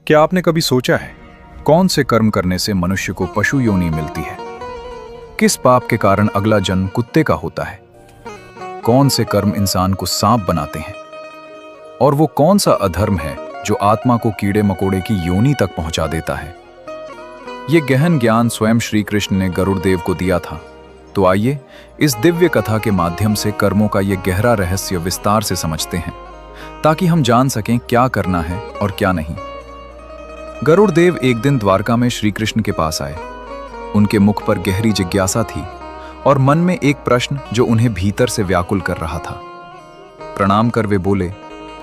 क्या आपने कभी सोचा है कौन से कर्म करने से मनुष्य को पशु योनि मिलती है? किस पाप के कारण अगला जन्म कुत्ते का होता है? कौन से कर्म इंसान को सांप बनाते हैं? और वो कौन सा अधर्म है जो आत्मा को कीड़े मकोड़े की योनि तक पहुंचा देता है? ये गहन ज्ञान स्वयं श्री कृष्ण ने गरुड़ देव को दिया था। तो आइए इस दिव्य कथा के माध्यम से कर्मों का ये गहरा रहस्य विस्तार से समझते हैं, ताकि हम जान सकें क्या करना है और क्या नहीं। गरुड़ देव एक दिन द्वारका में श्री कृष्ण के पास आए। उनके मुख पर गहरी जिज्ञासा थी और मन में एक प्रश्न जो उन्हें भीतर से व्याकुल कर रहा था। प्रणाम कर वे बोले,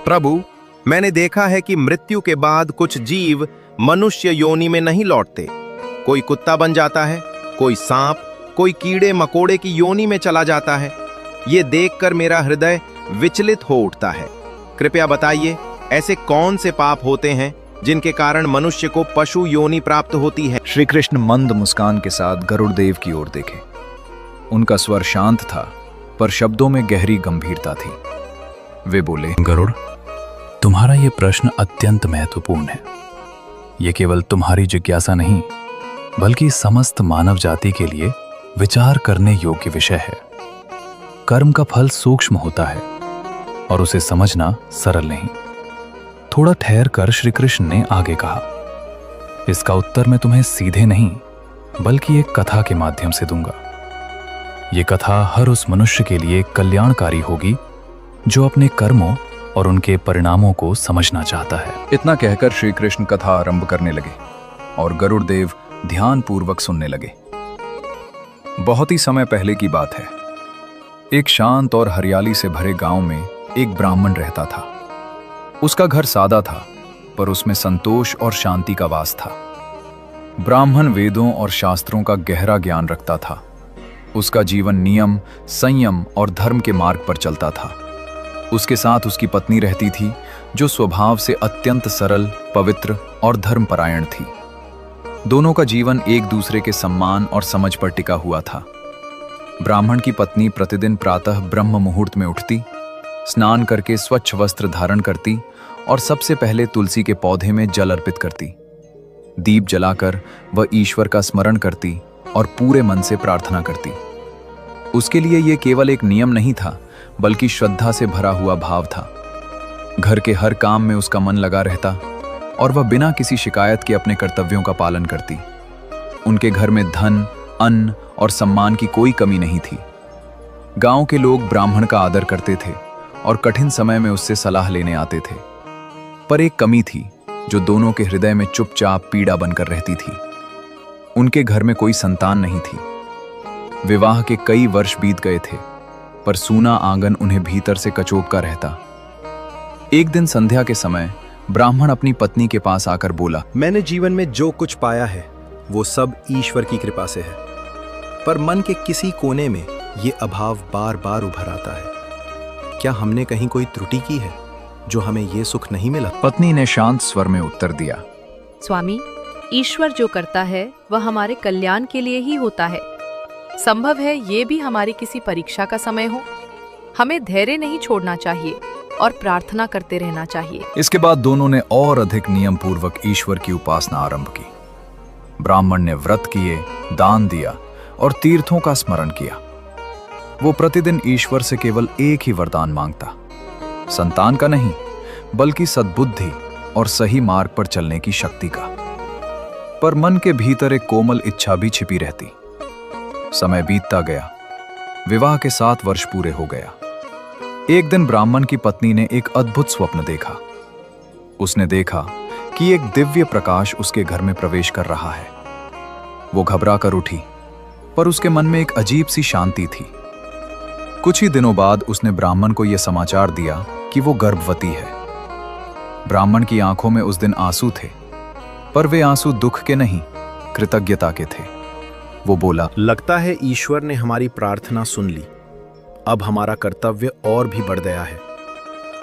प्रभु, मैंने देखा है कि मृत्यु के बाद कुछ जीव मनुष्य योनि में नहीं लौटते। कोई कुत्ता बन जाता है, कोई सांप, कोई कीड़े मकोड़े की योनि में चला जाता है। ये देखकर मेरा हृदय विचलित हो उठता है। कृपया बताइए, ऐसे कौन से पाप होते हैं जिनके कारण मनुष्य को पशु योनि प्राप्त होती है? श्री कृष्ण मंद मुस्कान के साथ गरुड़ देव की ओर देखे। उनका स्वर शांत था, पर शब्दों में गहरी गंभीरता थी। वे बोले, गरुड़, तुम्हारा यह प्रश्न अत्यंत महत्वपूर्ण है। यह केवल तुम्हारी जिज्ञासा नहीं, बल्कि समस्त मानव जाति के लिए विचार करने योग्य विषय है। कर्म का फल सूक्ष्म होता है और उसे समझना सरल नहीं। थोड़ा ठहर कर श्री कृष्ण ने आगे कहा, इसका उत्तर मैं तुम्हें सीधे नहीं, बल्कि एक कथा के माध्यम से दूंगा। यह कथा हर उस मनुष्य के लिए कल्याणकारी होगी जो अपने कर्मों और उनके परिणामों को समझना चाहता है। इतना कहकर श्री कृष्ण कथा आरंभ करने लगे और गरुड़ देव ध्यानपूर्वक सुनने लगे। बहुत ही समय पहले की बात है। एक शांत और हरियाली से भरे गांव में एक ब्राह्मण रहता था। उसका घर सादा था, पर उसमें संतोष और शांति का वास था। ब्राह्मण वेदों और शास्त्रों का गहरा ज्ञान रखता था। उसका जीवन नियम, संयम और धर्म के मार्ग पर चलता था। उसके साथ उसकी पत्नी रहती थी, जो स्वभाव से अत्यंत सरल, पवित्र और धर्मपरायण थी। दोनों का जीवन एक दूसरे के सम्मान और समझ पर टिका हुआ था। ब्राह्मण की पत्नी प्रतिदिन प्रातः ब्रह्म मुहूर्त में उठती, स्नान करके स्वच्छ वस्त्र धारण करती और सबसे पहले तुलसी के पौधे में जल अर्पित करती। दीप जलाकर वह ईश्वर का स्मरण करती और पूरे मन से प्रार्थना करती। उसके लिए यह केवल एक नियम नहीं था, बल्कि श्रद्धा से भरा हुआ भाव था। घर के हर काम में उसका मन लगा रहता और वह बिना किसी शिकायत के अपने कर्तव्यों का पालन करती। उनके घर में धन, अन्न और सम्मान की कोई कमी नहीं थी। गांव के लोग ब्राह्मण का आदर करते थे और कठिन समय में उससे सलाह लेने आते थे। पर एक कमी थी जो दोनों के हृदय में चुपचाप पीड़ा बनकर रहती थी। उनके घर में कोई संतान नहीं थी। विवाह के कई वर्ष बीत गए थे, पर सूना आंगन उन्हें भीतर से कचोटता रहता। एक दिन संध्या के समय ब्राह्मण अपनी पत्नी के पास आकर बोला, मैंने जीवन में जो कुछ पाया है वो सब ईश्वर की कृपा से है, पर मन के किसी कोने में ये अभाव बार बार उभर आता है। क्या हमने कहीं कोई त्रुटि की है जो हमें ये सुख नहीं मिला? पत्नी ने शांत स्वर में उत्तर दिया, स्वामी, ईश्वर जो करता है वह हमारे कल्याण के लिए ही होता है। संभव है ये भी हमारी किसी परीक्षा का समय हो। हमें धैर्य नहीं छोड़ना चाहिए और प्रार्थना करते रहना चाहिए। इसके बाद दोनों ने और अधिक नियम पूर्वक ईश्वर की उपासना आरंभ की। ब्राह्मण ने व्रत किए, दान दिया और तीर्थों का स्मरण किया। वो प्रतिदिन ईश्वर से केवल एक ही वरदान मांगता, संतान का नहीं, बल्कि सद्बुद्धि और सही मार्ग पर चलने की शक्ति का। पर मन के भीतर एक कोमल इच्छा भी छिपी रहती। समय बीतता गया। विवाह के 7 वर्ष पूरे हो गया। एक दिन ब्राह्मण की पत्नी ने एक अद्भुत स्वप्न देखा। उसने देखा कि एक दिव्य प्रकाश उसके घर में प्रवेश कर रहा है। वो घबरा कर उठी, पर उसके मन में एक अजीब सी शांति थी। कुछ ही दिनों बाद उसने ब्राह्मण को यह समाचार दिया कि वो गर्भवती है। ब्राह्मण की आंखों में उस दिन आंसू थे, पर वे आंसू दुख के नहीं, कृतज्ञता के थे। वो बोला, लगता है ईश्वर ने हमारी प्रार्थना सुन ली। अब हमारा कर्तव्य और भी बढ़ गया है।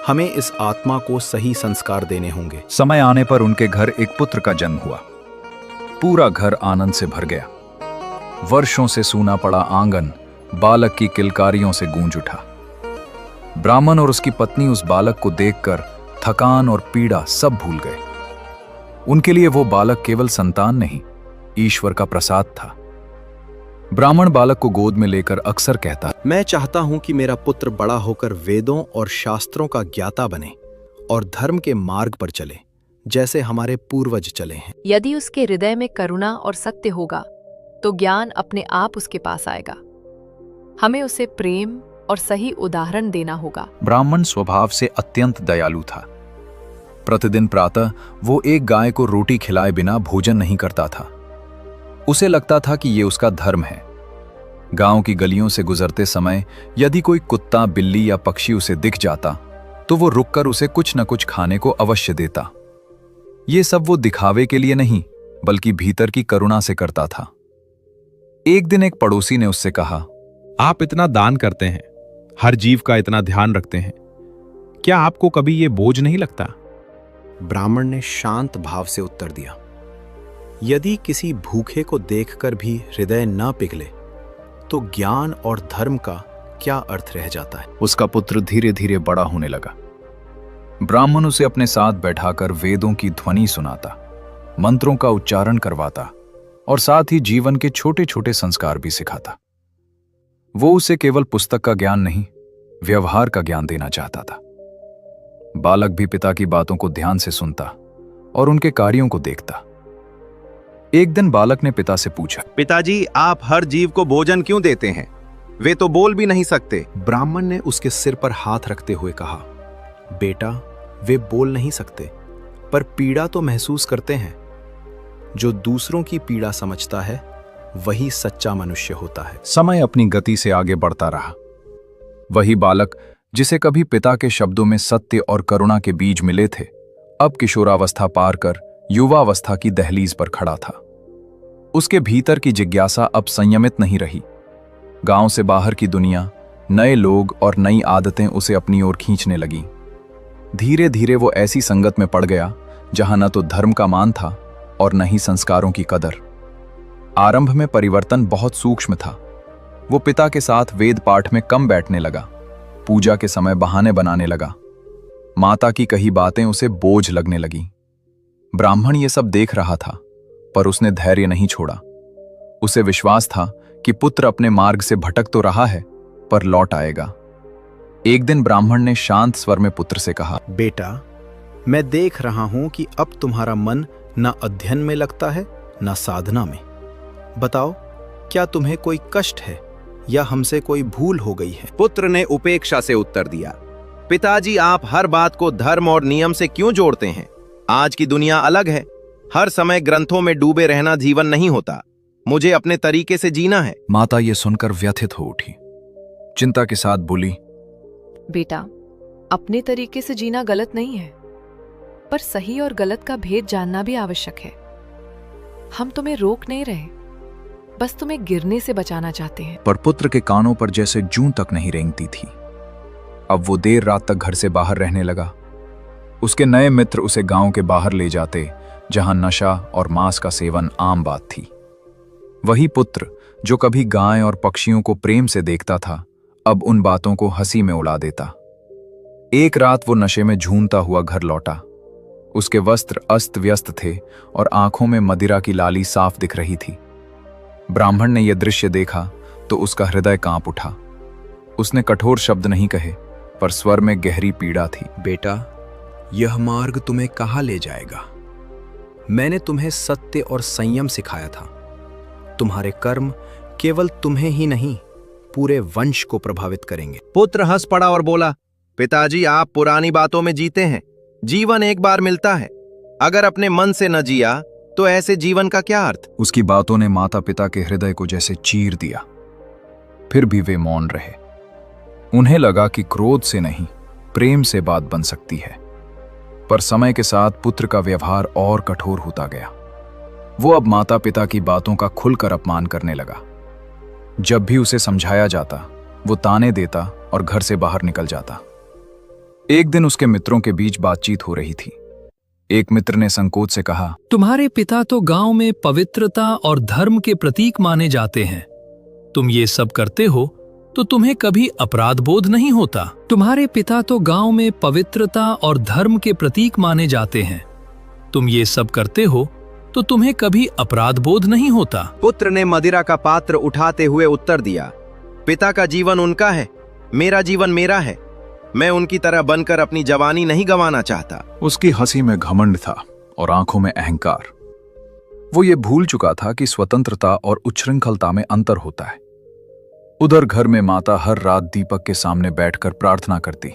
हमें इस आत्मा को सही संस्कार देने होंगे। समय आने पर उनके घर एक पुत्र का जन्म हुआ। पूरा घर आनंद से भर गया। वर्षों से सूना पड़ा आंगन बालक की किलकारियों से गूंज उठा। ब्राह्मण और उसकी पत्नी उस बालक को देखकर थकान और पीड़ा सब भूल गए। उनके लिए वो बालक केवल संतान नहीं, ईश्वर का प्रसाद था। ब्राह्मण बालक को गोद में लेकर अक्सर कहता, मैं चाहता हूं कि मेरा पुत्र बड़ा होकर वेदों और शास्त्रों का ज्ञाता बने और धर्म के मार्ग पर चले, जैसे हमारे पूर्वज चले हैं। यदि उसके हृदय में करुणा और सत्य होगा तो ज्ञान अपने आप उसके पास आएगा। हमें उसे प्रेम और सही उदाहरण देना होगा। ब्राह्मण स्वभाव से अत्यंत दयालु था। प्रतिदिन प्रातः वो एक गाय को रोटी खिलाए बिना भोजन नहीं करता था। उसे लगता था कि ये उसका धर्म है। गांव की गलियों से गुजरते समय यदि कोई कुत्ता, बिल्ली या पक्षी उसे दिख जाता तो वो रुककर उसे कुछ न कुछ खाने को अवश्य देता। ये सब वो दिखावे के लिए नहीं, बल्कि भीतर की करुणा से करता था। एक दिन एक पड़ोसी ने उससे कहा, आप इतना दान करते हैं, हर जीव का इतना ध्यान रखते हैं, क्या आपको कभी ये बोझ नहीं लगता? ब्राह्मण ने शांत भाव से उत्तर दिया, यदि किसी भूखे को देखकर भी हृदय न पिघले तो ज्ञान और धर्म का क्या अर्थ रह जाता है। उसका पुत्र धीरे धीरे बड़ा होने लगा। ब्राह्मण उसे अपने साथ बैठाकर वेदों की ध्वनि सुनाता, मंत्रों का उच्चारण करवाता और साथ ही जीवन के छोटे छोटे संस्कार भी सिखाता। वो उसे केवल पुस्तक का ज्ञान नहीं, व्यवहार का ज्ञान देना चाहता था। बालक भी पिता की बातों को ध्यान से सुनता और उनके कार्यों को देखता। एक दिन बालक ने पिता से पूछा, पिताजी, आप हर जीव को भोजन क्यों देते हैं? वे तो बोल भी नहीं सकते। ब्राह्मण ने उसके सिर पर हाथ रखते हुए कहा, बेटा, वे बोल नहीं सकते, पर पीड़ा तो महसूस करते हैं। जो दूसरों की पीड़ा समझता है वही सच्चा मनुष्य होता है। समय अपनी गति से आगे बढ़ता रहा। वही बालक जिसे कभी पिता के शब्दों में सत्य और करुणा के बीज मिले थे, अब किशोरावस्था पार कर युवावस्था की दहलीज पर खड़ा था। उसके भीतर की जिज्ञासा अब संयमित नहीं रही। गांव से बाहर की दुनिया, नए लोग और नई आदतें उसे अपनी ओर खींचने लगीं। धीरे धीरे वो ऐसी संगत में पड़ गया जहां न तो धर्म का मान था और न ही संस्कारों की कदर। आरंभ में परिवर्तन बहुत सूक्ष्म था। वो पिता के साथ वेद पाठ में कम बैठने लगा, पूजा के समय बहाने बनाने लगा, माता की कही बातें उसे बोझ लगने लगीं। ब्राह्मण ये सब देख रहा था, पर उसने धैर्य नहीं छोड़ा। उसे विश्वास था कि पुत्र अपने मार्ग से भटक तो रहा है, पर लौट आएगा। एक दिन ब्राह्मण ने शांत स्वर में पुत्र से कहा, बेटा, मैं देख रहा हूं कि अब तुम्हारा मन न अध्ययन में लगता है न साधना में। बताओ, क्या तुम्हें कोई कष्ट है या हमसे कोई भूल हो गई है? पुत्र ने उपेक्षा से उत्तर दिया, पिताजी, आप हर बात को धर्म और नियम से क्यों जोड़ते हैं? आज की दुनिया अलग है। हर समय ग्रंथों में डूबे रहना जीवन नहीं होता। मुझे अपने तरीके से जीना है। माता ये सुनकर व्यथित हो उठी। चिंता के साथ बोली, बेटा, अपने तरीके से जीना गलत नहीं है, पर सही और गलत का भेद जानना भी आवश्यक है। हम तुम्हें रोक नहीं रहे, बस तुम्हें गिरने से बचाना चाहते हैं। पर पुत्र के कानों पर जैसे जूं तक नहीं रेंगती थी। अब वो देर रात तक घर से बाहर रहने लगा। उसके नए मित्र उसे गांव के बाहर ले जाते, जहां नशा और मांस का सेवन आम बात थी। वही पुत्र जो कभी गाय और पक्षियों को प्रेम से देखता था, अब उन बातों को हंसी में उड़ा देता। एक रात वो नशे में झूमता हुआ घर लौटा। उसके वस्त्र अस्त व्यस्त थे और आंखों में मदिरा की लाली साफ दिख रही थी। ब्राह्मण ने यह दृश्य देखा तो उसका हृदय कांप उठा। उसने कठोर शब्द नहीं कहे, पर स्वर में गहरी पीड़ा थी। बेटा, यह मार्ग तुम्हें कहाँ ले जाएगा? मैंने तुम्हें सत्य और संयम सिखाया था। तुम्हारे कर्म केवल तुम्हें ही नहीं, पूरे वंश को प्रभावित करेंगे। पुत्र हंस पड़ा और बोला, पिताजी, आप पुरानी बातों में जीते हैं। जीवन एक बार मिलता है। अगर अपने मन से न जिया तो ऐसे जीवन का क्या अर्थ? उसकी बातों ने माता पिता के हृदय को जैसे चीर दिया। फिर भी वे मौन रहे। उन्हें लगा कि क्रोध से नहीं, प्रेम से बात बन सकती है। पर समय के साथ पुत्र का व्यवहार और कठोर होता गया। वो अब माता पिता की बातों का खुलकर अपमान करने लगा। जब भी उसे समझाया जाता, वो ताने देता और घर से बाहर निकल जाता। एक दिन उसके मित्रों के बीच बातचीत हो रही थी। एक मित्र ने संकोच से कहा, तुम्हारे पिता तो गांव में पवित्रता और धर्म के प्रतीक माने जाते हैं। तुम ये सब करते हो तो तुम्हें कभी अपराध बोध नहीं होता। तुम्हारे पिता तो गांव में पवित्रता और धर्म के प्रतीक माने जाते हैं। तुम ये सब करते हो तो तुम्हें कभी अपराध बोध नहीं होता। पुत्र ने मदिरा का पात्र उठाते हुए उत्तर दिया, पिता का जीवन उनका है, मेरा जीवन मेरा है। मैं उनकी तरह बनकर अपनी जवानी नहीं गंवाना चाहता। उसकी हंसी में घमंड था और आंखों में अहंकार। वो ये भूल चुका था कि स्वतंत्रता और उच्छृंखलता में अंतर होता है। उधर घर में माता हर रात दीपक के सामने बैठकर प्रार्थना करती।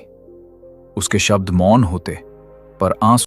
उसके शब्द मौन होते, पर आंसू